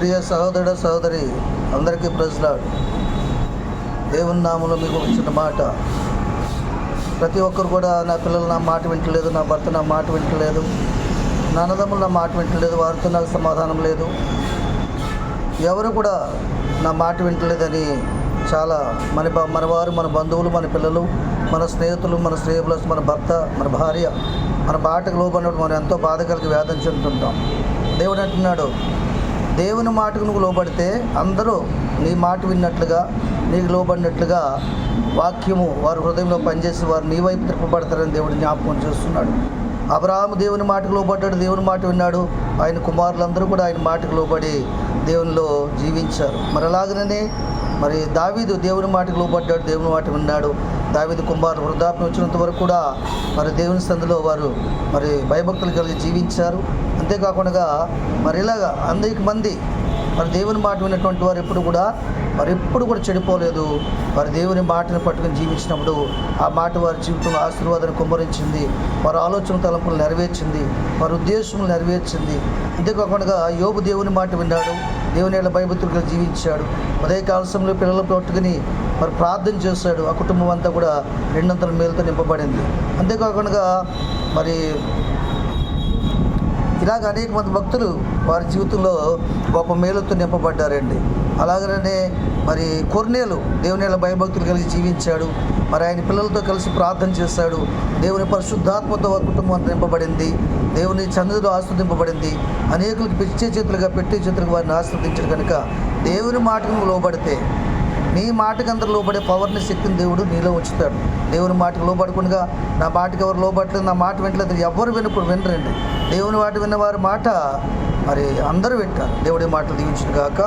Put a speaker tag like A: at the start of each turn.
A: ప్రియ సహోదరుడు సహోదరి అందరికీ ప్రైజ్లార్డ్. దేవుని నామములో మీకు ఒక చిన్న మాట. ప్రతి ఒక్కరు కూడా నా పిల్లలు నా మాట వింటలేదు, నా భర్త నా మాట వింటలేదు, నా అన్నదమ్ములు నా మాట వింటలేదు, వారితో నాకు సమాధానం లేదు, ఎవరు కూడా నా మాట వింటలేదని చాలా మన వారు, మన బంధువులు, మన పిల్లలు, మన స్నేహితులు, మన శ్రేయబులస్, మన భర్త, మన భార్య మన మాటకు లోబడినప్పుడు మనం ఎంతో బాధ కలిగి వేదన చెందుతుంటాం. దేవుడు అంటున్నాడు, దేవుని మాటకు నువ్వు లోబడితే అందరూ నీ మాట విన్నట్లుగా, నీకు లోబడినట్లుగా వాక్యము వారి హృదయంలో పనిచేసి వారు నీ వైపు తిప్పబడతారని దేవుడు జ్ఞాపకం చేస్తున్నాడు. అబ్రహాము దేవుని మాటకు లోబడ్డాడు, దేవుని మాట విన్నాడు. ఆయన కుమారులందరూ కూడా ఆయన మాటకు లోబడి దేవునిలో జీవించారు. మరి అలాగనే దావీదు దేవుని మాటకు లోబడ్డాడు, దేవుని మాట విన్నాడు. దావీదు కుమారులు వృద్ధాప్యం వచ్చినంత వరకు కూడా దేవుని సందులో వారు భయభక్తులు కలిగి జీవించారు. అంతేకాకుండా ఇలాగా అనేక మంది దేవుని మాట విన్నటువంటి వారు ఎప్పుడు కూడా చెడిపోలేదు. వారి దేవుని మాటను పట్టుకుని జీవించినప్పుడు ఆ మాట వారి జీవితంలో ఆశీర్వాదాన్ని కుమ్మరించింది, వారి ఆలోచన తలంపులు నెరవేర్చింది, వారి ఉద్దేశములు నెరవేర్చింది. అంతేకాకుండా యోబు దేవుని మాట విన్నాడు, దేవుని యొక్క భయభక్తులుగా జీవించాడు. ఉదయకాల సమయంలో పిల్లలు పట్టుకుని ప్రార్థన చేశాడు. ఆ కుటుంబం అంతా కూడా రెండంతల మేలుతో నింపబడింది. అంతేకాకుండా ఇలాగ అనేక మంది భక్తులు వారి జీవితంలో గొప్ప మేలుతో నింపబడ్డారండి. అలాగనే కొర్నేలు దేవుని యొక్క భయభక్తులు కలిగి జీవించాడు. ఆయన పిల్లలతో కలిసి ప్రార్థన చేశాడు. దేవుని పరిశుద్ధాత్మతో వారి కుటుంబం అంతా నింపబడింది. దేవుని సన్నిధిలో ఆస్వాదింపబడింది. అనేకులకు పెట్టే చేతులుగా వారిని ఆస్వాదించాడు. కనుక దేవుని మాటకు నువ్వు లోబడితే, నీ మాటకు అందరూ లోబడే పవర్ని, శక్తిని దేవుడు నీలో ఉంచుతాడు. దేవుని మాటకు లోబడకుండా నా మాటకు ఎవరు లోబడలేదు, నా మాట వినట్లేదు, ఎవరు వినరండి. దేవుని మాట విన్నవారి మాట అందరూ వింటారు. దేవుడి మాటలు దీవించును గాక.